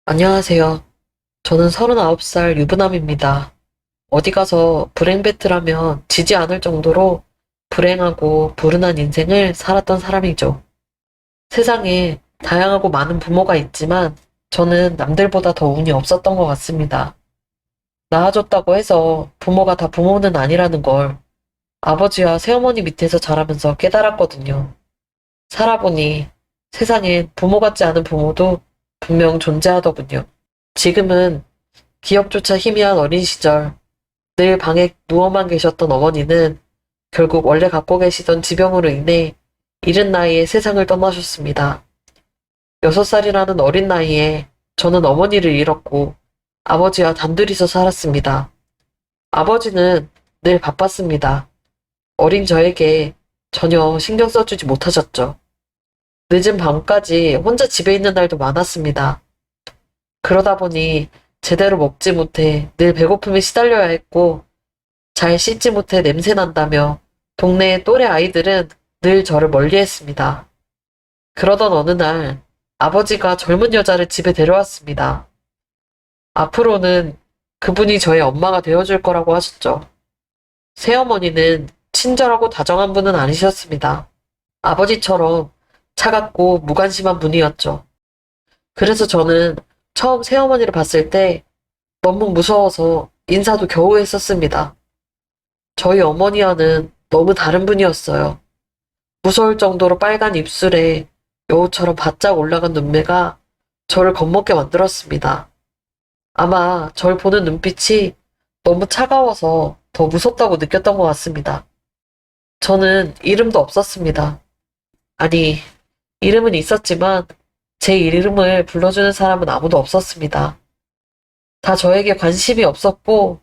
안녕하세요. 저는 39살 유부남입니다. 어디 가서 불행 배틀하면 지지 않을 정도로 불행하고 불운한 인생을 살았던 사람이죠. 세상에 다양하고 많은 부모가 있지만 저는 남들보다 더 운이 없었던 것 같습니다. 낳아줬다고 해서 부모가 다 부모는 아니라는 걸 아버지와 새어머니 밑에서 자라면서 깨달았거든요. 살아보니 세상엔 부모 같지 않은 부모도 분명 존재하더군요. 지금은 기억조차 희미한 어린 시절, 늘 방에 누워만 계셨던 어머니는 결국 원래 갖고 계시던 지병으로 인해 이른 나이에 세상을 떠나셨습니다. 6살이라는 어린 나이에 저는 어머니를 잃었고 아버지와 단둘이서 살았습니다. 아버지는 늘 바빴습니다. 어린 저에게 전혀 신경 써주지 못하셨죠. 늦은 밤까지 혼자 집에 있는 날도 많았습니다. 그러다 보니 제대로 먹지 못해 늘 배고픔에 시달려야 했고 잘 씻지 못해 냄새 난다며 동네의 또래 아이들은 늘 저를 멀리했습니다. 그러던 어느 날 아버지가 젊은 여자를 집에 데려왔습니다. 앞으로는 그분이 저의 엄마가 되어줄 거라고 하셨죠. 새어머니는 친절하고 다정한 분은 아니셨습니다. 아버지처럼 차갑고 무관심한 분이었죠. 그래서 저는 처음 새어머니를 봤을 때 너무 무서워서 인사도 겨우 했었습니다. 저희 어머니와는 너무 다른 분이었어요. 무서울 정도로 빨간 입술에 여우처럼 바짝 올라간 눈매가 저를 겁먹게 만들었습니다. 아마 절 보는 눈빛이 너무 차가워서 더 무섭다고 느꼈던 것 같습니다. 저는 이름도 없었습니다. 아니, 이름은 있었지만 제 이름을 불러주는 사람은 아무도 없었습니다. 다 저에게 관심이 없었고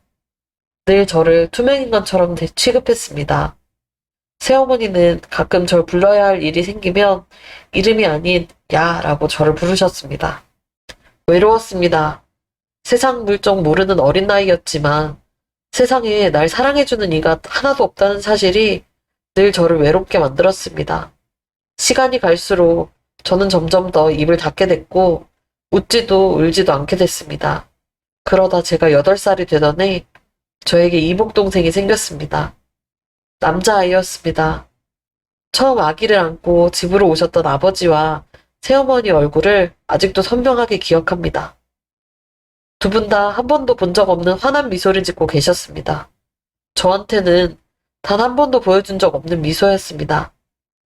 늘 저를 투명인간처럼 취급했습니다. 새어머니는 가끔 절 불러야 할 일이 생기면 이름이 아닌 야라고 저를 부르셨습니다. 외로웠습니다. 세상 물정 모르는 어린 나이였지만 세상에 날 사랑해주는 이가 하나도 없다는 사실이 늘 저를 외롭게 만들었습니다. 시간이 갈수록 저는 점점 더 입을 닫게 됐고 웃지도 울지도 않게 됐습니다. 그러다 제가 8살이 되던 해 저에게 이복동생이 생겼습니다. 남자아이였습니다. 처음 아기를 안고 집으로 오셨던 아버지와 새어머니 얼굴을 아직도 선명하게 기억합니다. 두 분 다 한 번도 본 적 없는 환한 미소를 짓고 계셨습니다. 저한테는 단 한 번도 보여준 적 없는 미소였습니다.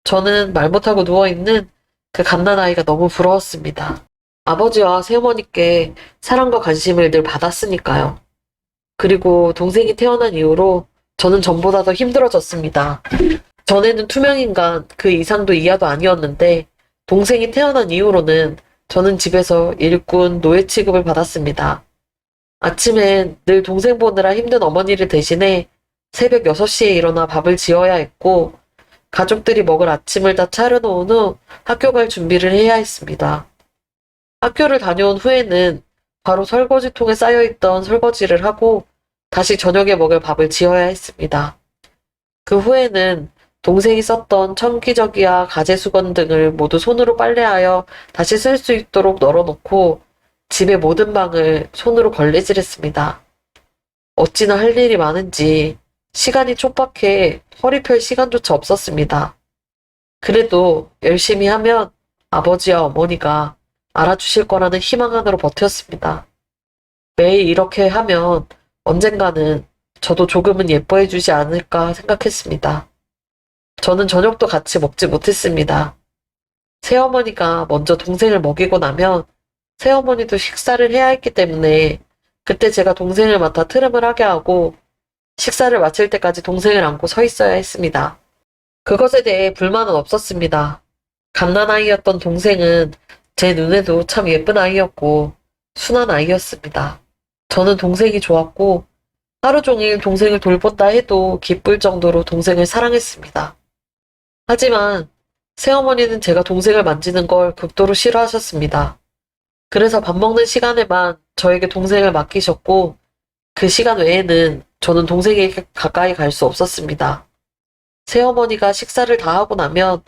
저는 말 못하고 누워있는 그 갓난아이가 너무 부러웠습니다. 아버지와 새어머니께 사랑과 관심을 늘 받았으니까요. 그리고 동생이 태어난 이후로 저는 전보다 더 힘들어졌습니다. 전에는 투명인간 그 이상도 이하도 아니었는데 동생이 태어난 이후로는 저는 집에서 일꾼, 노예 취급을 받았습니다. 아침엔 늘 동생 보느라 힘든 어머니를 대신해 새벽 6시에 일어나 밥을 지어야 했고 가족들이 먹을 아침을 다 차려놓은 후 학교 갈 준비를 해야 했습니다. 학교를 다녀온 후에는 바로 설거지통에 쌓여있던 설거지를 하고 다시 저녁에 먹을 밥을 지어야 했습니다. 그 후에는 동생이 썼던 청기저귀와 가제수건 등을 모두 손으로 빨래하여 다시 쓸 수 있도록 널어놓고 집의 모든 방을 손으로 걸레질했습니다. 어찌나 할 일이 많은지 시간이 촉박해 허리 펼 시간조차 없었습니다. 그래도 열심히 하면 아버지와 어머니가 알아주실 거라는 희망 안으로 버텼습니다. 매일 이렇게 하면 언젠가는 저도 조금은 예뻐해 주지 않을까 생각했습니다. 저는 저녁도 같이 먹지 못했습니다. 새어머니가 먼저 동생을 먹이고 나면 새어머니도 식사를 해야 했기 때문에 그때 제가 동생을 맡아 트름을 하게 하고 식사를 마칠 때까지 동생을 안고 서 있어야 했습니다. 그것에 대해 불만은 없었습니다. 갓난아이였던 동생은 제 눈에도 참 예쁜 아이였고 순한 아이였습니다. 저는 동생이 좋았고 하루 종일 동생을 돌본다 해도 기쁠 정도로 동생을 사랑했습니다. 하지만 새어머니는 제가 동생을 만지는 걸 극도로 싫어하셨습니다. 그래서 밥 먹는 시간에만 저에게 동생을 맡기셨고 그 시간 외에는 저는 동생에게 가까이 갈 수 없었습니다. 새어머니가 식사를 다 하고 나면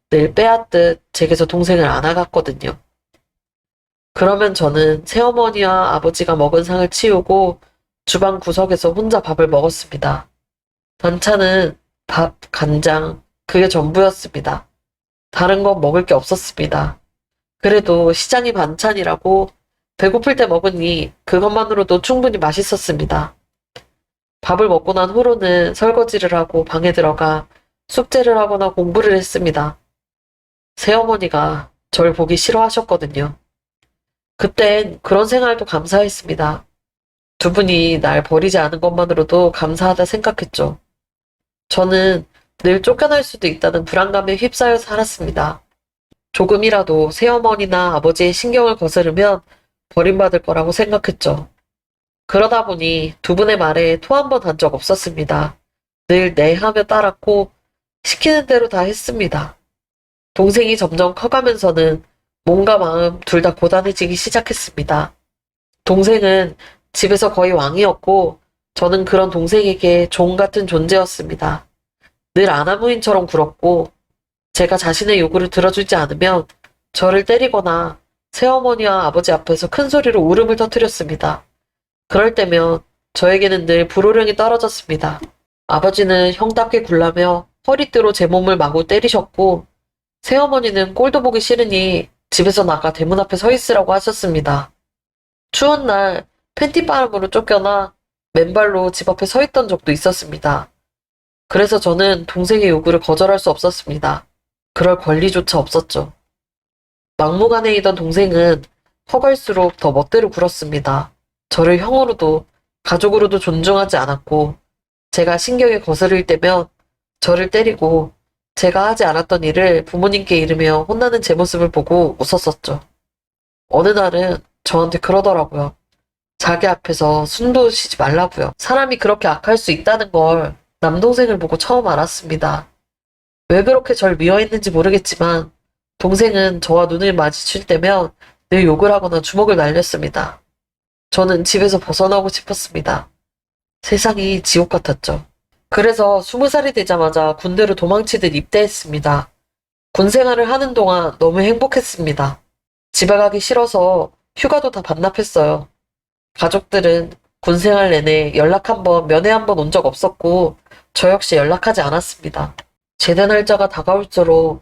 늘 빼앗듯 제게서 동생을 안아갔거든요. 그러면 저는 새어머니와 아버지가 먹은 상을 치우고 주방 구석에서 혼자 밥을 먹었습니다. 반찬은 밥, 간장, 그게 전부였습니다. 다른 건 먹을 게 없었습니다. 그래도 시장이 반찬이라고 배고플 때 먹으니 그것만으로도 충분히 맛있었습니다. 밥을 먹고 난 후로는 설거지를 하고 방에 들어가 숙제를 하거나 공부를 했습니다. 새어머니가 절 보기 싫어하셨거든요. 그땐 그런 생활도 감사했습니다. 두 분이 날 버리지 않은 것만으로도 감사하다 생각했죠. 저는 늘 쫓겨날 수도 있다는 불안감에 휩싸여 살았습니다. 조금이라도 새어머니나 아버지의 신경을 거스르면 버림받을 거라고 생각했죠. 그러다 보니 두 분의 말에 토 한 번 한 적 없었습니다. 늘 네 하며 따랐고 시키는 대로 다 했습니다. 동생이 점점 커가면서는 몸과 마음 둘 다 고단해지기 시작했습니다. 동생은 집에서 거의 왕이었고 저는 그런 동생에게 종 같은 존재였습니다. 늘 아나무인처럼 굴었고 제가 자신의 요구를 들어주지 않으면 저를 때리거나 새어머니와 아버지 앞에서 큰 소리로 울음을 터뜨렸습니다. 그럴 때면 저에게는 늘 불호령이 떨어졌습니다. 아버지는 형답게 굴라며 허리띠로 제 몸을 마구 때리셨고 새어머니는 꼴도 보기 싫으니 집에서 나가 대문 앞에 서 있으라고 하셨습니다. 추운 날 팬티바람으로 쫓겨나 맨발로 집 앞에 서 있던 적도 있었습니다. 그래서 저는 동생의 요구를 거절할 수 없었습니다. 그럴 권리조차 없었죠. 막무가내이던 동생은 커갈수록 더 멋대로 굴었습니다. 저를 형으로도 가족으로도 존중하지 않았고 제가 신경이 거스를 때면 저를 때리고 제가 하지 않았던 일을 부모님께 이르며 혼나는 제 모습을 보고 웃었었죠. 어느 날은 저한테 그러더라고요. 자기 앞에서 숨도 쉬지 말라고요. 사람이 그렇게 악할 수 있다는 걸 남동생을 보고 처음 알았습니다. 왜 그렇게 절 미워했는지 모르겠지만 동생은 저와 눈을 마주칠 때면 늘 욕을 하거나 주먹을 날렸습니다. 저는 집에서 벗어나고 싶었습니다. 세상이 지옥 같았죠. 그래서 20살이 되자마자 군대로 도망치듯 입대했습니다. 군 생활을 하는 동안 너무 행복했습니다. 집에 가기 싫어서 휴가도 다 반납했어요. 가족들은 군 생활 내내 연락 한 번, 면회 한 번 온 적 없었고 저 역시 연락하지 않았습니다. 제대 날짜가 다가올수록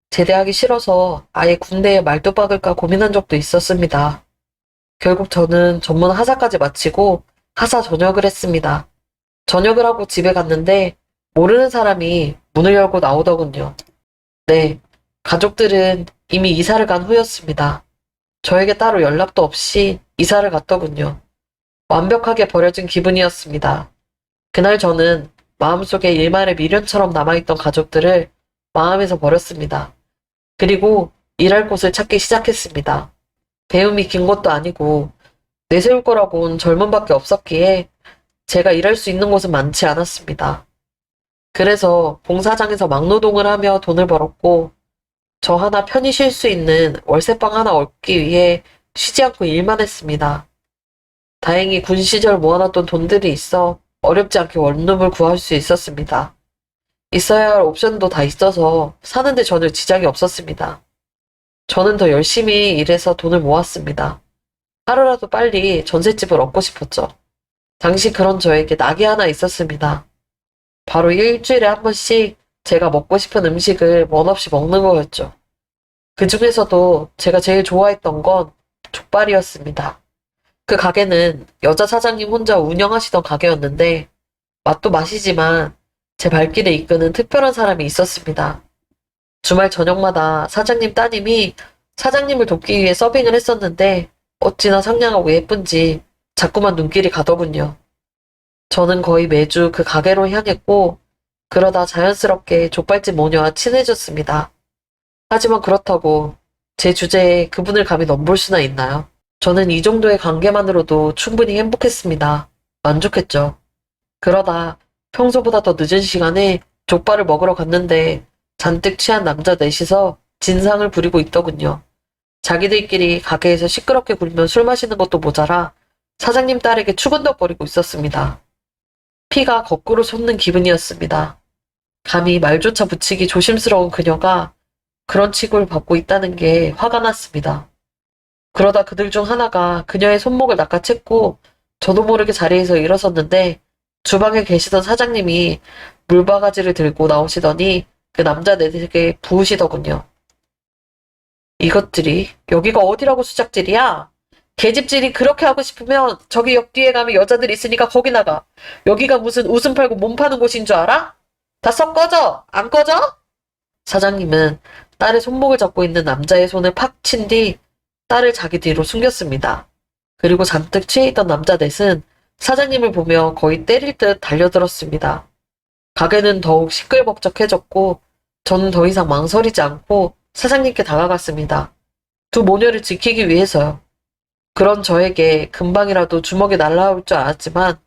제대하기 싫어서 아예 군대에 말도 박을까 고민한 적도 있었습니다. 결국 저는 전문 하사까지 마치고 하사 전역을 했습니다. 전역을 하고 집에 갔는데 모르는 사람이 문을 열고 나오더군요. 네, 가족들은 이미 이사를 간 후였습니다. 저에게 따로 연락도 없이 이사를 갔더군요. 완벽하게 버려진 기분이었습니다. 그날 저는 마음속에 일말의 미련처럼 남아있던 가족들을 마음에서 버렸습니다. 그리고 일할 곳을 찾기 시작했습니다. 배움이 긴 것도 아니고 내세울 거라고는 젊은밖에 없었기에 제가 일할 수 있는 곳은 많지 않았습니다. 그래서 봉사장에서 막노동을 하며 돈을 벌었고 저 하나 편히 쉴 수 있는 월세방 하나 얻기 위해 쉬지 않고 일만 했습니다. 다행히 군 시절 모아놨던 돈들이 있어 어렵지 않게 원룸을 구할 수 있었습니다. 있어야 할 옵션도 다 있어서 사는데 전혀 지장이 없었습니다. 저는 더 열심히 일해서 돈을 모았습니다. 하루라도 빨리 전셋집을 얻고 싶었죠. 당시 그런 저에게 낙이 하나 있었습니다. 바로 일주일에 한 번씩 제가 먹고 싶은 음식을 멋없이 먹는 거였죠. 그 중에서도 제가 제일 좋아했던 건 족발이었습니다. 그 가게는 여자 사장님 혼자 운영하시던 가게였는데 맛도 맛이지만 제 발길에 이끄는 특별한 사람이 있었습니다. 주말 저녁마다 사장님 따님이 사장님을 돕기 위해 서빙을 했었는데 어찌나 상냥하고 예쁜지 자꾸만 눈길이 가더군요. 저는 거의 매주 그 가게로 향했고 그러다 자연스럽게 족발집 모녀와 친해졌습니다. 하지만 그렇다고 제 주제에 그분을 감히 넘볼 수나 있나요? 저는 이 정도의 관계만으로도 충분히 행복했습니다. 만족했죠. 그러다 평소보다 더 늦은 시간에 족발을 먹으러 갔는데 잔뜩 취한 남자 넷이서 진상을 부리고 있더군요. 자기들끼리 가게에서 시끄럽게 굴며 술 마시는 것도 모자라 사장님 딸에게 추근덕거리고 있었습니다. 피가 거꾸로 솟는 기분이었습니다. 감히 말조차 붙이기 조심스러운 그녀가 그런 취급을 받고 있다는 게 화가 났습니다. 그러다 그들 중 하나가 그녀의 손목을 낚아챘고 저도 모르게 자리에서 일어섰는데 주방에 계시던 사장님이 물바가지를 들고 나오시더니 그 남자 넷에게 부으시더군요. 이것들이 여기가 어디라고 수작질이야? 계집질이 그렇게 하고 싶으면 저기 옆 뒤에 가면 여자들 있으니까 거기 나가. 여기가 무슨 웃음 팔고 몸 파는 곳인 줄 알아? 다 썩 꺼져! 안 꺼져? 사장님은 딸의 손목을 잡고 있는 남자의 손을 팍 친 뒤 딸을 자기 뒤로 숨겼습니다. 그리고 잔뜩 취해 있던 남자 넷은 사장님을 보며 거의 때릴 듯 달려들었습니다. 가게는 더욱 시끌벅적해졌고 저는 더 이상 망설이지 않고 사장님께 다가갔습니다. 두 모녀를 지키기 위해서요. 그런 저에게 금방이라도 주먹이 날라올 줄 알았지만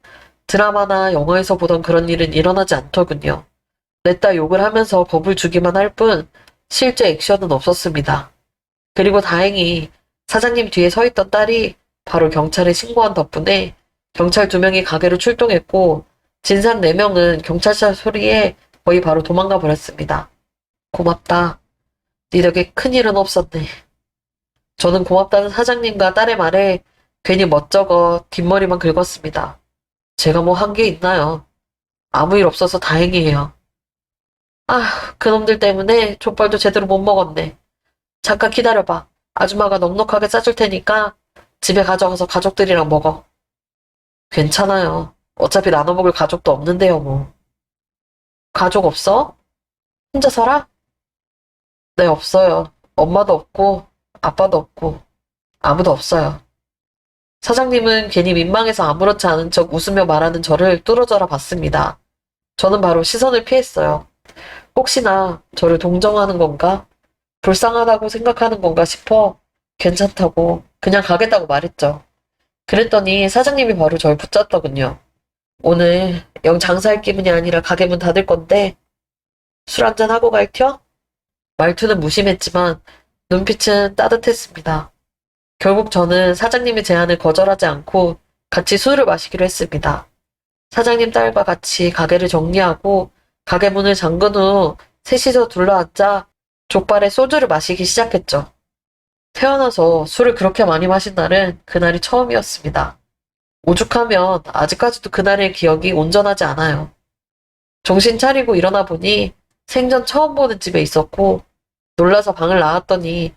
드라마나 영화에서 보던 그런 일은 일어나지 않더군요. 냈다 욕을 하면서 겁을 주기만 할 뿐 실제 액션은 없었습니다. 그리고 다행히 사장님 뒤에 서 있던 딸이 바로 경찰에 신고한 덕분에 경찰 2명이 가게로 출동했고 진상 4명은 경찰차 소리에 거의 바로 도망가 버렸습니다. 고맙다. 네 덕에 큰일은 없었네. 저는 고맙다는 사장님과 딸의 말에 괜히 멋쩍어 뒷머리만 긁었습니다. 제가 뭐 한 게 있나요? 아무 일 없어서 다행이에요. 아, 그놈들 때문에 족발도 제대로 못 먹었네. 잠깐 기다려봐. 아줌마가 넉넉하게 싸줄 테니까 집에 가져가서 가족들이랑 먹어. 괜찮아요. 어차피 나눠 먹을 가족도 없는데요, 뭐. 가족 없어? 혼자 살아? 네, 없어요. 엄마도 없고, 아빠도 없고, 아무도 없어요. 사장님은 괜히 민망해서 아무렇지 않은 척 웃으며 말하는 저를 뚫어져라 봤습니다. 저는 바로 시선을 피했어요. 혹시나 저를 동정하는 건가? 불쌍하다고 생각하는 건가 싶어 괜찮다고 그냥 가겠다고 말했죠. 그랬더니 사장님이 바로 절 붙잡더군요. 오늘 영 장사할 기분이 아니라 가게 문 닫을 건데 술 한잔 하고 갈텨? 말투는 무심했지만 눈빛은 따뜻했습니다. 결국 저는 사장님의 제안을 거절하지 않고 같이 술을 마시기로 했습니다. 사장님 딸과 같이 가게를 정리하고 가게 문을 잠근 후 셋이서 둘러앉아 족발에 소주를 마시기 시작했죠. 태어나서 술을 그렇게 많이 마신 날은 그날이 처음이었습니다. 오죽하면 아직까지도 그날의 기억이 온전하지 않아요. 정신 차리고 일어나 보니 생전 처음 보는 집에 있었고 놀라서 방을 나왔더니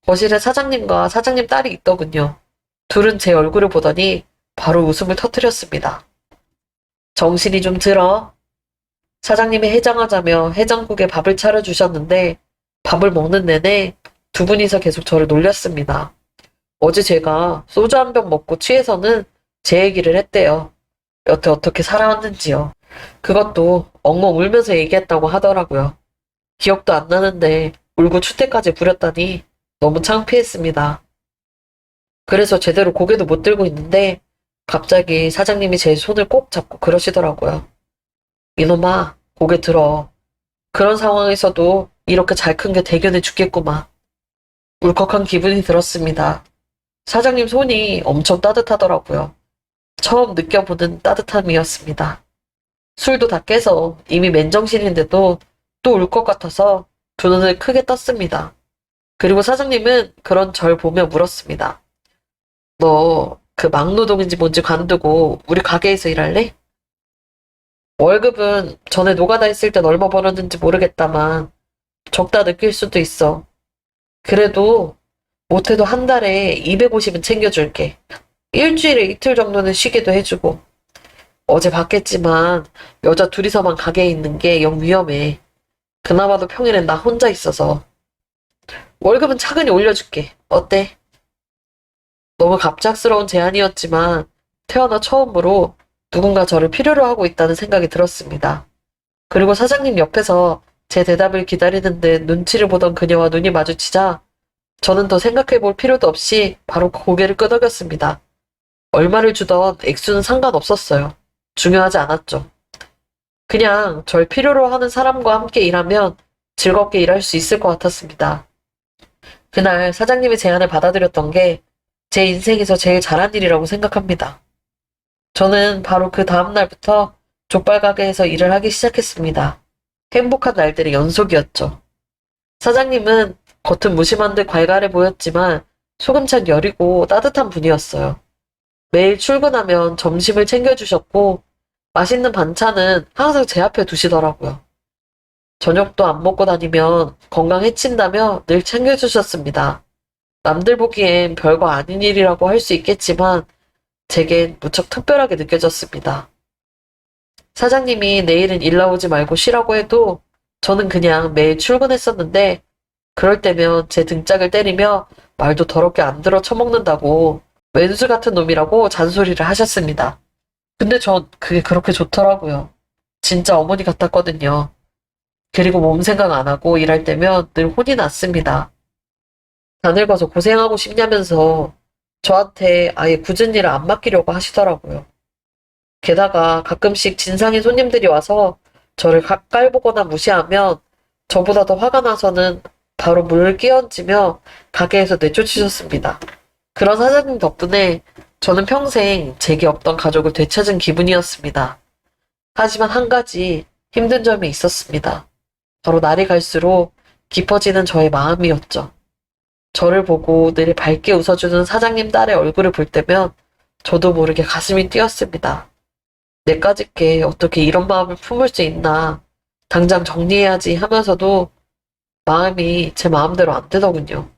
거실에 사장님과 사장님 딸이 있더군요. 둘은 제 얼굴을 보더니 바로 웃음을 터뜨렸습니다. 정신이 좀 들어. 사장님이 해장하자며 해장국에 밥을 차려주셨는데 밥을 먹는 내내 두 분이서 계속 저를 놀렸습니다. 어제 제가 소주 한 병 먹고 취해서는 제 얘기를 했대요. 여태 어떻게 살아왔는지요. 그것도 엉엉 울면서 얘기했다고 하더라고요. 기억도 안 나는데 울고 추태까지 부렸다니 너무 창피했습니다. 그래서 제대로 고개도 못 들고 있는데 갑자기 사장님이 제 손을 꼭 잡고 그러시더라고요. 이놈아, 고개 들어. 그런 상황에서도 이렇게 잘 큰 게 대견해 죽겠구만. 울컥한 기분이 들었습니다. 사장님 손이 엄청 따뜻하더라고요. 처음 느껴보는 따뜻함이었습니다. 술도 다 깨서 이미 맨정신인데도 또 울 것 같아서 두 눈을 크게 떴습니다. 그리고 사장님은 그런 절 보며 물었습니다. 너 그 막노동인지 뭔지 관두고 우리 가게에서 일할래? 월급은 전에 노가다 했을 땐 얼마 벌었는지 모르겠다만 적다 느낄 수도 있어. 그래도 못해도 한 달에 250은 챙겨줄게. 일주일에 이틀 정도는 쉬게도 해주고. 어제 봤겠지만 여자 둘이서만 가게에 있는 게 영 위험해. 그나마도 평일엔 나 혼자 있어서. 월급은 차근히 올려줄게. 어때? 너무 갑작스러운 제안이었지만 태어나 처음으로 누군가 저를 필요로 하고 있다는 생각이 들었습니다. 그리고 사장님 옆에서 제 대답을 기다리는 듯 눈치를 보던 그녀와 눈이 마주치자 저는 더 생각해 볼 필요도 없이 바로 고개를 끄덕였습니다. 얼마를 주던 액수는 상관없었어요. 중요하지 않았죠. 그냥 절 필요로 하는 사람과 함께 일하면 즐겁게 일할 수 있을 것 같았습니다. 그날 사장님의 제안을 받아들였던 게 제 인생에서 제일 잘한 일이라고 생각합니다. 저는 바로 그 다음 날부터 족발 가게에서 일을 하기 시작했습니다. 행복한 날들의 연속이었죠. 사장님은 겉은 무심한 듯 괄괄해 보였지만 속은 참 여리고 따뜻한 분이었어요. 매일 출근하면 점심을 챙겨주셨고 맛있는 반찬은 항상 제 앞에 두시더라고요. 저녁도 안 먹고 다니면 건강 해친다며 늘 챙겨주셨습니다. 남들 보기엔 별거 아닌 일이라고 할 수 있겠지만 제겐 무척 특별하게 느껴졌습니다. 사장님이 내일은 일 나오지 말고 쉬라고 해도 저는 그냥 매일 출근했었는데 그럴 때면 제 등짝을 때리며 말도 더럽게 안 들어 처먹는다고 왼수 같은 놈이라고 잔소리를 하셨습니다. 근데 전 그게 그렇게 좋더라고요. 진짜 어머니 같았거든요. 그리고 몸 생각 안 하고 일할 때면 늘 혼이 났습니다. 다 늙어서 고생하고 싶냐면서 저한테 아예 굳은 일을 안 맡기려고 하시더라고요. 게다가 가끔씩 진상인 손님들이 와서 저를 깔보거나 무시하면 저보다 더 화가 나서는 바로 물을 끼얹으며 가게에서 내쫓으셨습니다. 그런 사장님 덕분에 저는 평생 제게 없던 가족을 되찾은 기분이었습니다. 하지만 한 가지 힘든 점이 있었습니다. 바로 날이 갈수록 깊어지는 저의 마음이었죠. 저를 보고 늘 밝게 웃어주는 사장님 딸의 얼굴을 볼 때면 저도 모르게 가슴이 뛰었습니다. 내까짓 게 어떻게 이런 마음을 품을 수 있나, 당장 정리해야지 하면서도 마음이 제 마음대로 안 되더군요.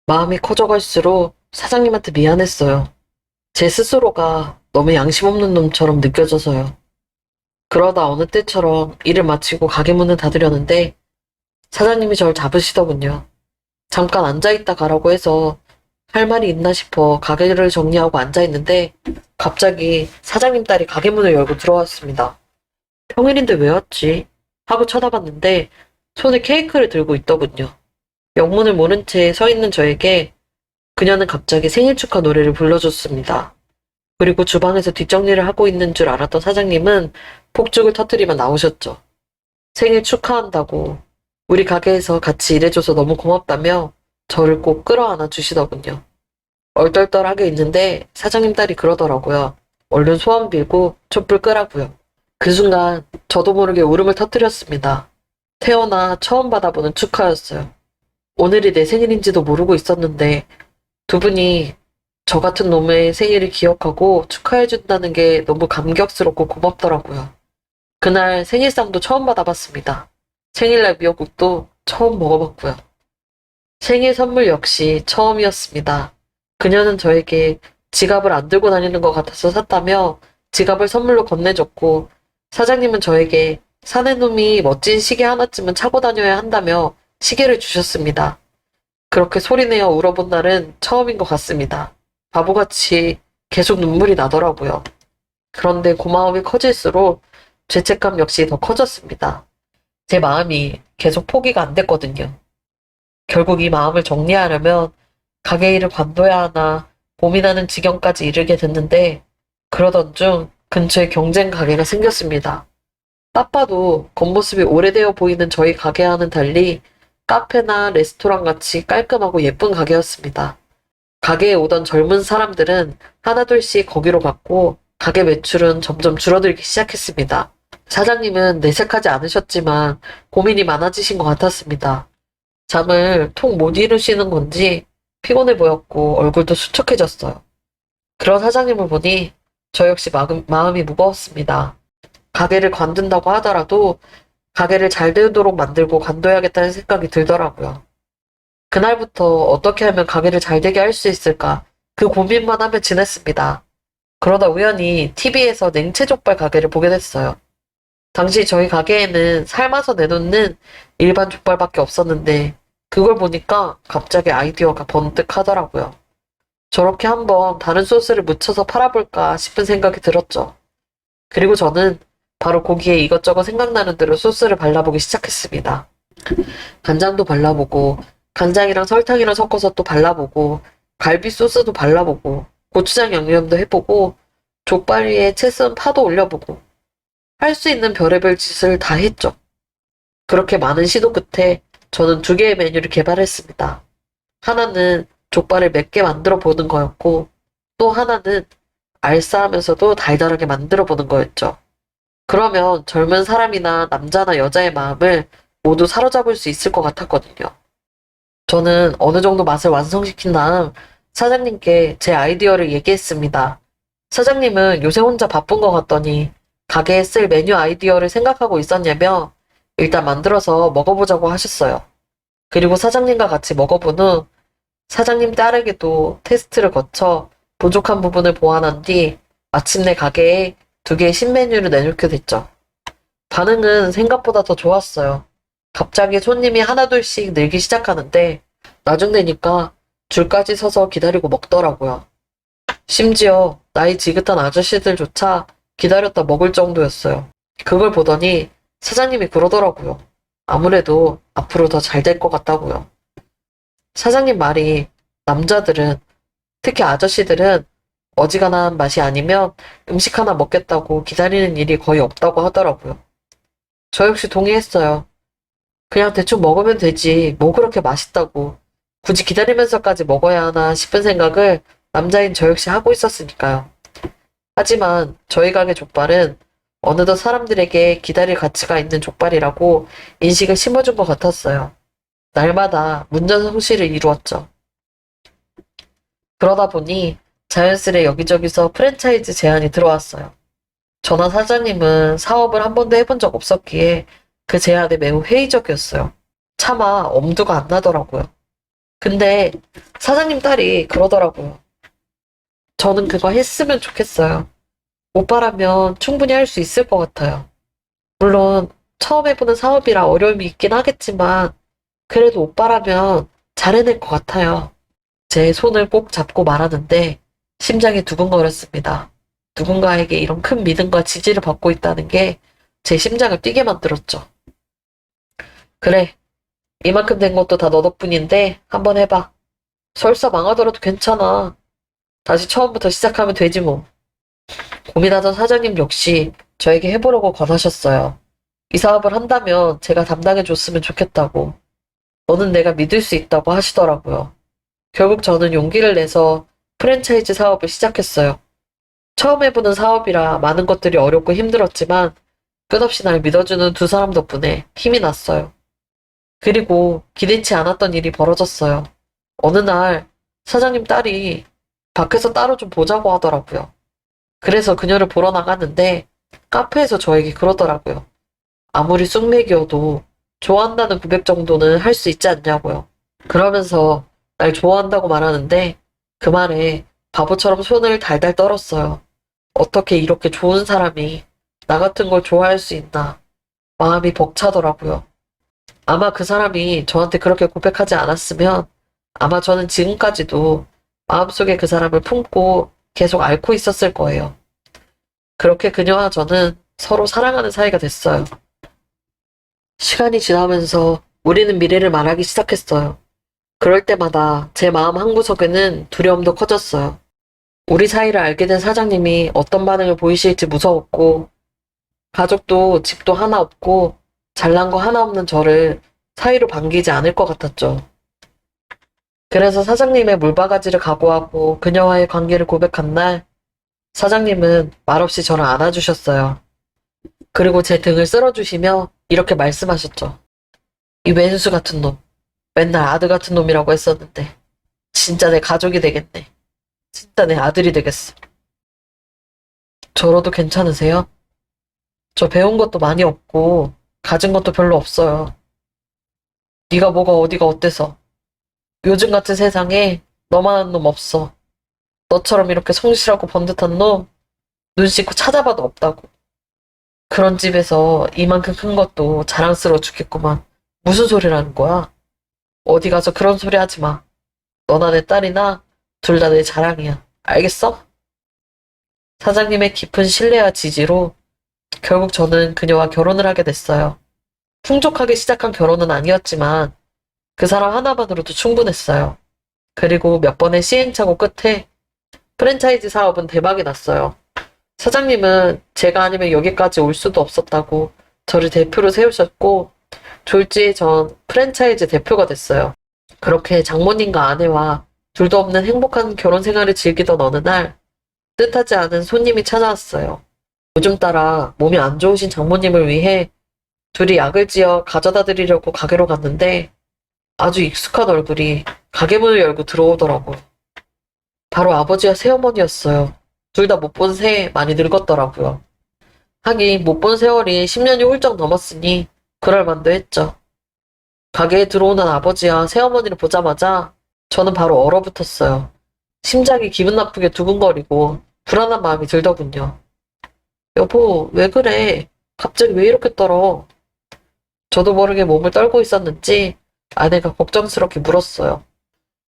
마음이 커져갈수록 사장님한테 미안했어요. 제 스스로가 너무 양심 없는 놈처럼 느껴져서요. 그러다 어느 때처럼 일을 마치고 가게 문을 닫으려는데 사장님이 저를 잡으시더군요. 잠깐 앉아있다 가라고 해서 할 말이 있나 싶어 가게를 정리하고 앉아있는데 갑자기 사장님 딸이 가게 문을 열고 들어왔습니다. 평일인데 왜 왔지? 하고 쳐다봤는데 손에 케이크를 들고 있더군요. 영문을 모른 채 서 있는 저에게 그녀는 갑자기 생일 축하 노래를 불러줬습니다. 그리고 주방에서 뒷정리를 하고 있는 줄 알았던 사장님은 폭죽을 터뜨리며 나오셨죠. 생일 축하한다고 우리 가게에서 같이 일해줘서 너무 고맙다며 저를 꼭 끌어안아 주시더군요. 얼떨떨하게 있는데 사장님 딸이 그러더라고요. 얼른 소원 빌고 촛불 끄라고요. 그 순간 저도 모르게 울음을 터뜨렸습니다. 태어나 처음 받아보는 축하였어요. 오늘이 내 생일인지도 모르고 있었는데 두 분이 저 같은 놈의 생일을 기억하고 축하해준다는 게 너무 감격스럽고 고맙더라고요. 그날 생일상도 처음 받아봤습니다. 생일날 미역국도 처음 먹어봤고요. 생일 선물 역시 처음이었습니다. 그녀는 저에게 지갑을 안 들고 다니는 것 같아서 샀다며 지갑을 선물로 건네줬고 사장님은 저에게 사내놈이 멋진 시계 하나쯤은 차고 다녀야 한다며 시계를 주셨습니다. 그렇게 소리내어 울어본 날은 처음인 것 같습니다. 바보같이 계속 눈물이 나더라고요. 그런데 고마움이 커질수록 죄책감 역시 더 커졌습니다. 제 마음이 계속 포기가 안 됐거든요. 결국 이 마음을 정리하려면 가게 일을 관둬야 하나 고민하는 지경까지 이르게 됐는데 그러던 중 근처에 경쟁 가게가 생겼습니다. 딱 봐도 겉모습이 오래되어 보이는 저희 가게와는 달리 카페나 레스토랑 같이 깔끔하고 예쁜 가게였습니다. 가게에 오던 젊은 사람들은 하나둘씩 거기로 갔고 가게 매출은 점점 줄어들기 시작했습니다. 사장님은 내색하지 않으셨지만 고민이 많아지신 것 같았습니다. 잠을 통 못 이루시는 건지 피곤해 보였고 얼굴도 수척해졌어요. 그런 사장님을 보니 저 역시 마음이 무거웠습니다. 가게를 관둔다고 하더라도 가게를 잘 되도록 만들고 관둬야겠다는 생각이 들더라고요. 그날부터 어떻게 하면 가게를 잘 되게 할 수 있을까 그 고민만 하며 지냈습니다. 그러다 우연히 TV에서 냉채족발 가게를 보게 됐어요. 당시 저희 가게에는 삶아서 내놓는 일반 족발밖에 없었는데 그걸 보니까 갑자기 아이디어가 번뜩 하더라고요. 저렇게 한번 다른 소스를 묻혀서 팔아볼까 싶은 생각이 들었죠. 그리고 저는 바로 고기에 이것저것 생각나는 대로 소스를 발라보기 시작했습니다. 간장도 발라보고 간장이랑 설탕이랑 섞어서 또 발라보고 갈비 소스도 발라보고 고추장 양념도 해보고 족발 위에 채 썬 파도 올려보고 할 수 있는 별의별 짓을 다 했죠. 그렇게 많은 시도 끝에 저는 두 개의 메뉴를 개발했습니다. 하나는 족발을 맵게 만들어 보는 거였고, 또 하나는 알싸하면서도 달달하게 만들어 보는 거였죠. 그러면 젊은 사람이나 남자나 여자의 마음을 모두 사로잡을 수 있을 것 같았거든요. 저는 어느 정도 맛을 완성시킨 다음 사장님께 제 아이디어를 얘기했습니다. 사장님은 요새 혼자 바쁜 것 같더니 가게에 쓸 메뉴 아이디어를 생각하고 있었냐며 일단 만들어서 먹어보자고 하셨어요. 그리고 사장님과 같이 먹어본 후 사장님 딸에게도 테스트를 거쳐 부족한 부분을 보완한 뒤 마침내 가게에 2개의 신메뉴를 내놓게 됐죠. 반응은 생각보다 더 좋았어요. 갑자기 손님이 하나둘씩 늘기 시작하는데 나중 되니까 줄까지 서서 기다리고 먹더라고요. 심지어 나이 지긋한 아저씨들조차 기다렸다 먹을 정도였어요. 그걸 보더니 사장님이 그러더라고요. 아무래도 앞으로 더 잘 될 것 같다고요. 사장님 말이 남자들은, 특히 아저씨들은 어지간한 맛이 아니면 음식 하나 먹겠다고 기다리는 일이 거의 없다고 하더라고요. 저 역시 동의했어요. 그냥 대충 먹으면 되지, 뭐 그렇게 맛있다고. 굳이 기다리면서까지 먹어야 하나 싶은 생각을 남자인 저 역시 하고 있었으니까요. 하지만 저희 가게 족발은 어느덧 사람들에게 기다릴 가치가 있는 족발이라고 인식을 심어준 것 같았어요. 날마다 문전성시를 이루었죠. 그러다 보니 자연스레 여기저기서 프랜차이즈 제안이 들어왔어요. 저나 사장님은 사업을 한 번도 해본 적 없었기에 그 제안에 매우 회의적이었어요. 차마 엄두가 안 나더라고요. 근데 사장님 딸이 그러더라고요. 저는 그거 했으면 좋겠어요. 오빠라면 충분히 할 수 있을 것 같아요. 물론 처음 해보는 사업이라 어려움이 있긴 하겠지만 그래도 오빠라면 잘해낼 것 같아요. 제 손을 꼭 잡고 말하는데 심장이 두근거렸습니다. 누군가에게 이런 큰 믿음과 지지를 받고 있다는 게 제 심장을 뛰게 만들었죠. 그래, 이만큼 된 것도 다 너 덕분인데 한번 해봐. 설사 망하더라도 괜찮아. 다시 처음부터 시작하면 되지 뭐. 고민하던 사장님 역시 저에게 해보라고 권하셨어요. 이 사업을 한다면 제가 담당해줬으면 좋겠다고. 너는 내가 믿을 수 있다고 하시더라고요. 결국 저는 용기를 내서 프랜차이즈 사업을 시작했어요. 처음 해보는 사업이라 많은 것들이 어렵고 힘들었지만 끝없이 날 믿어주는 두 사람 덕분에 힘이 났어요. 그리고 기대치 않았던 일이 벌어졌어요. 어느 날 사장님 딸이 밖에서 따로 좀 보자고 하더라고요. 그래서 그녀를 보러 나갔는데 카페에서 저에게 그러더라고요. 아무리 쑥맥이어도 좋아한다는 고백 정도는 할 수 있지 않냐고요. 그러면서 날 좋아한다고 말하는데 그 말에 바보처럼 손을 달달 떨었어요. 어떻게 이렇게 좋은 사람이 나 같은 걸 좋아할 수 있나. 마음이 벅차더라고요. 아마 그 사람이 저한테 그렇게 고백하지 않았으면 아마 저는 지금까지도 마음속에 그 사람을 품고 계속 앓고 있었을 거예요. 그렇게 그녀와 저는 서로 사랑하는 사이가 됐어요. 시간이 지나면서 우리는 미래를 말하기 시작했어요. 그럴 때마다 제 마음 한구석에는 두려움도 커졌어요. 우리 사이를 알게 된 사장님이 어떤 반응을 보이실지 무서웠고, 가족도 집도 하나 없고, 잘난 거 하나 없는 저를 사이로 반기지 않을 것 같았죠. 그래서 사장님의 물바가지를 각오하고 그녀와의 관계를 고백한 날, 사장님은 말없이 저를 안아주셨어요. 그리고 제 등을 쓸어주시며 이렇게 말씀하셨죠. 이 왼수 같은 놈, 맨날 아들 같은 놈이라고 했었는데, 진짜 내 가족이 되겠네. 진짜 내 아들이 되겠어. 저로도 괜찮으세요? 저 배운 것도 많이 없고 가진 것도 별로 없어요. 네가 뭐가 어디가 어때서. 요즘 같은 세상에 너만한 놈 없어. 너처럼 이렇게 성실하고 번듯한 놈 눈 씻고 찾아봐도 없다고. 그런 집에서 이만큼 큰 것도 자랑스러워 죽겠구만. 무슨 소리라는 거야? 어디 가서 그런 소리 하지 마. 너나 내 딸이나 둘 다 내 자랑이야. 알겠어? 사장님의 깊은 신뢰와 지지로 결국 저는 그녀와 결혼을 하게 됐어요. 풍족하게 시작한 결혼은 아니었지만 그 사람 하나만으로도 충분했어요. 그리고 몇 번의 시행착오 끝에 프랜차이즈 사업은 대박이 났어요. 사장님은 제가 아니면 여기까지 올 수도 없었다고 저를 대표로 세우셨고 졸지에 전 프랜차이즈 대표가 됐어요. 그렇게 장모님과 아내와 4명의 자녀를 둘도 없는 행복한 결혼 생활을 즐기던 어느 날 뜻하지 않은 손님이 찾아왔어요. 요즘 따라 몸이 안 좋으신 장모님을 위해 둘이 약을 지어 가져다 드리려고 가게로 갔는데 아주 익숙한 얼굴이 가게 문을 열고 들어오더라고요. 바로 아버지와 새어머니였어요. 둘 다 못 본 새에 많이 늙었더라고요. 하긴 못 본 세월이 10년이 훌쩍 넘었으니 그럴 만도 했죠. 가게에 들어오는 아버지와 새어머니를 보자마자 저는 바로 얼어붙었어요. 심장이 기분 나쁘게 두근거리고 불안한 마음이 들더군요. 여보, 왜 그래? 갑자기 왜 이렇게 떨어? 저도 모르게 몸을 떨고 있었는지 아내가 걱정스럽게 물었어요.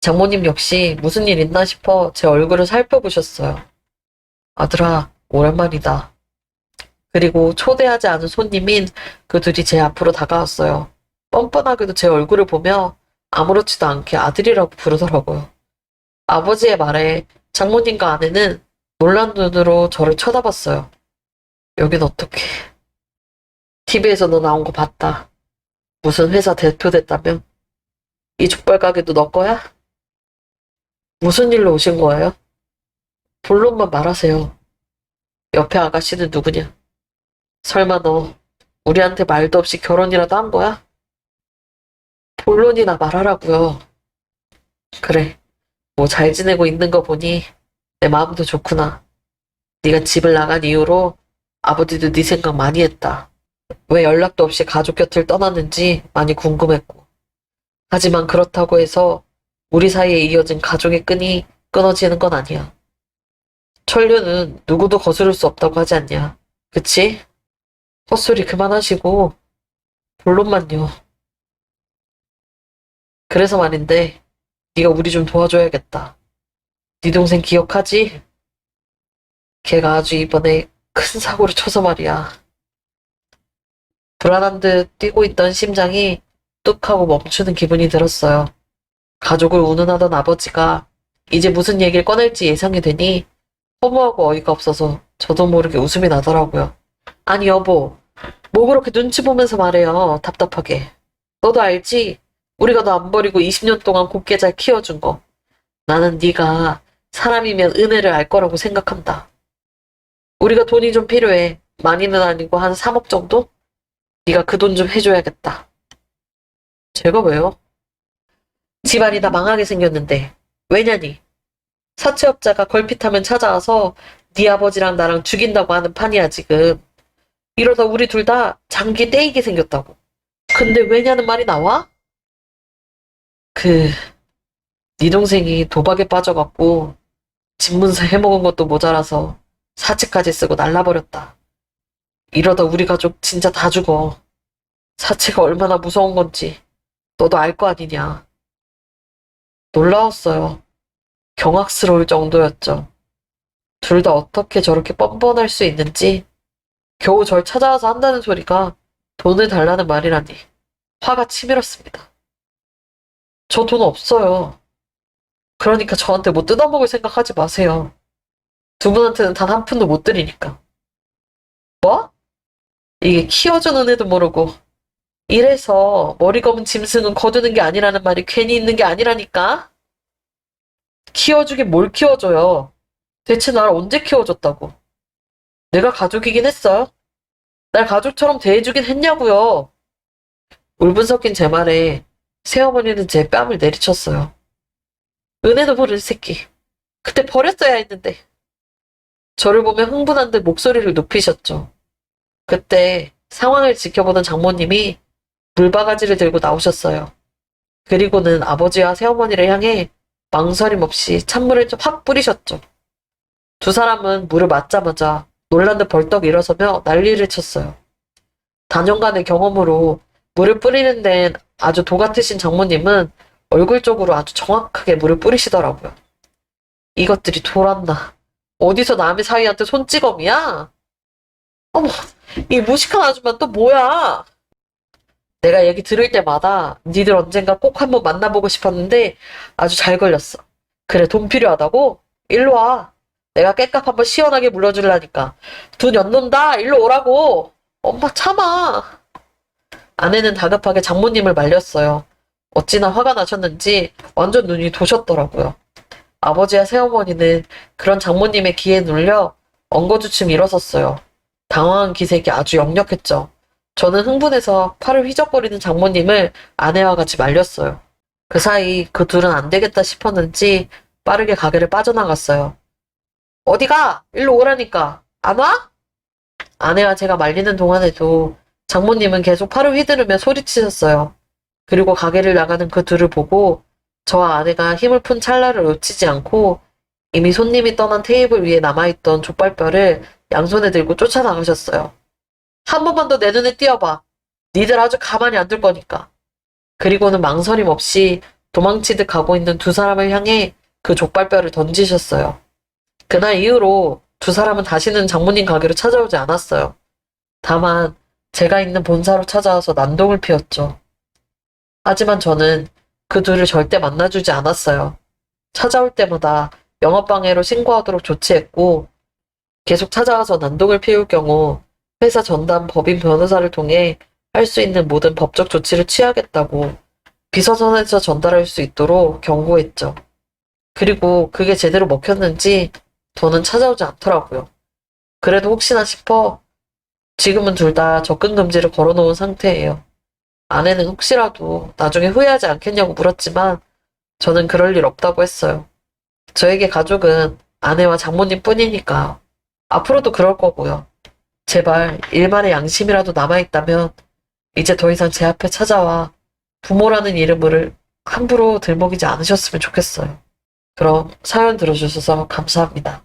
장모님 역시 무슨 일 있나 싶어 제 얼굴을 살펴보셨어요. 아들아, 오랜만이다. 그리고 초대하지 않은 손님인 그 둘이 제 앞으로 다가왔어요. 뻔뻔하게도 제 얼굴을 보며 아무렇지도 않게 아들이라고 부르더라고요. 아버지의 말에 장모님과 아내는 놀란 눈으로 저를 쳐다봤어요. 여긴 어떻게? TV에서 너 나온 거 봤다. 무슨 회사 대표 됐다며? 이 족발 가게도 너 거야? 무슨 일로 오신 거예요? 본론만 말하세요. 옆에 아가씨는 누구냐? 설마 너 우리한테 말도 없이 결혼이라도 한 거야? 본론이나 말하라고요. 그래, 뭐 잘 지내고 있는 거 보니 내 마음도 좋구나. 네가 집을 나간 이후로 아버지도 네 생각 많이 했다. 왜 연락도 없이 가족 곁을 떠났는지 많이 궁금했고. 하지만 그렇다고 해서 우리 사이에 이어진 가족의 끈이 끊어지는 건 아니야. 천류는 누구도 거스를 수 없다고 하지 않냐. 그치? 헛소리 그만하시고 본론만요. 그래서 말인데 네가 우리 좀 도와줘야겠다. 네 동생 기억하지? 걔가 아주 이번에 큰 사고를 쳐서 말이야. 불안한 듯 뛰고 있던 심장이 뚝 하고 멈추는 기분이 들었어요. 가족을 운운하던 아버지가 이제 무슨 얘기를 꺼낼지 예상이 되니 허무하고 어이가 없어서 저도 모르게 웃음이 나더라고요. 아니 여보, 뭐 그렇게 눈치 보면서 말해요. 답답하게. 너도 알지? 우리가 너 안 버리고 20년 동안 곱게 잘 키워준 거. 나는 네가 사람이면 은혜를 알 거라고 생각한다. 우리가 돈이 좀 필요해. 많이는 아니고 한 3억 정도? 네가 그 돈 좀 해줘야겠다. 제가 왜요? 집안이 다 망하게 생겼는데 왜냐니? 사채업자가 걸핏하면 찾아와서 네 아버지랑 나랑 죽인다고 하는 판이야 지금. 이러다 우리 둘 다 장기 떼이게 생겼다고. 근데 왜냐는 말이 나와? 네 동생이 도박에 빠져갖고 집문서 해먹은 것도 모자라서 사채까지 쓰고 날라버렸다. 이러다 우리 가족 진짜 다 죽어. 사채가 얼마나 무서운 건지 너도 알 거 아니냐. 놀라웠어요. 경악스러울 정도였죠. 둘 다 어떻게 저렇게 뻔뻔할 수 있는지 겨우 절 찾아와서 한다는 소리가 돈을 달라는 말이라니 화가 치밀었습니다. 저 돈 없어요. 그러니까 저한테 뭐 뜯어먹을 생각하지 마세요. 두 분한테는 단 한 푼도 못 드리니까. 뭐? 이게 키워주는 애도 모르고 이래서 머리 검은 짐승은 거두는 게 아니라는 말이 괜히 있는 게 아니라니까? 키워주긴 뭘 키워줘요. 대체 날 언제 키워줬다고. 내가 가족이긴 했어요. 날 가족처럼 대해주긴 했냐고요. 울분 섞인 제 말에 새어머니는 제 뺨을 내리쳤어요. 은혜도 모르는 새끼. 그때 버렸어야 했는데. 저를 보며 흥분한 듯 목소리를 높이셨죠. 그때 상황을 지켜보던 장모님이 물바가지를 들고 나오셨어요. 그리고는 아버지와 새어머니를 향해 망설임 없이 찬물을 좀 확 뿌리셨죠. 두 사람은 물을 맞자마자 놀란 듯 벌떡 일어서며 난리를 쳤어요. 단연간의 경험으로 물을 뿌리는 데는 아주 도 같으신 장모님은 얼굴 쪽으로 아주 정확하게 물을 뿌리시더라고요. 이것들이 돌았나. 어디서 남의 사위한테 손찌검이야? 어머, 이 무식한 아줌마 또 뭐야? 내가 얘기 들을 때마다 니들 언젠가 꼭 한번 만나보고 싶었는데 아주 잘 걸렸어. 그래, 돈 필요하다고? 일로 와. 내가 깻값 한번 시원하게 물려줄라니까. 돈 엿논다. 일로 오라고. 엄마 참아. 아내는 다급하게 장모님을 말렸어요. 어찌나 화가 나셨는지 완전 눈이 도셨더라고요. 아버지와 새어머니는 그런 장모님의 기에 눌려 엉거주춤 일어섰어요. 당황한 기색이 아주 역력했죠. 저는 흥분해서 팔을 휘적거리는 장모님을 아내와 같이 말렸어요. 그 사이 그 둘은 안 되겠다 싶었는지 빠르게 가게를 빠져나갔어요. 어디가? 일로 오라니까. 안 와? 아내와 제가 말리는 동안에도 장모님은 계속 팔을 휘두르며 소리치셨어요. 그리고 가게를 나가는 그 둘을 보고 저와 아내가 힘을 푼 찰나를 놓치지 않고 이미 손님이 떠난 테이블 위에 남아있던 족발뼈를 양손에 들고 쫓아나가셨어요. 한 번만 더 내 눈에 띄어봐. 니들 아주 가만히 안 둘 거니까. 그리고는 망설임 없이 도망치듯 가고 있는 두 사람을 향해 그 족발뼈를 던지셨어요. 그날 이후로 두 사람은 다시는 장모님 가게로 찾아오지 않았어요. 다만 제가 있는 본사로 찾아와서 난동을 피웠죠. 하지만 저는 그 둘을 절대 만나주지 않았어요. 찾아올 때마다 영업방해로 신고하도록 조치했고 계속 찾아와서 난동을 피울 경우 회사 전담 법인 변호사를 통해 할 수 있는 모든 법적 조치를 취하겠다고 비서선에서 전달할 수 있도록 경고했죠. 그리고 그게 제대로 먹혔는지 더는 찾아오지 않더라고요. 그래도 혹시나 싶어 지금은 둘 다 접근 금지를 걸어놓은 상태예요. 아내는 혹시라도 나중에 후회하지 않겠냐고 물었지만 저는 그럴 일 없다고 했어요. 저에게 가족은 아내와 장모님 뿐이니까 앞으로도 그럴 거고요. 제발 일만의 양심이라도 남아있다면 이제 더 이상 제 앞에 찾아와 부모라는 이름을 함부로 들먹이지 않으셨으면 좋겠어요. 그럼 사연 들어주셔서 감사합니다.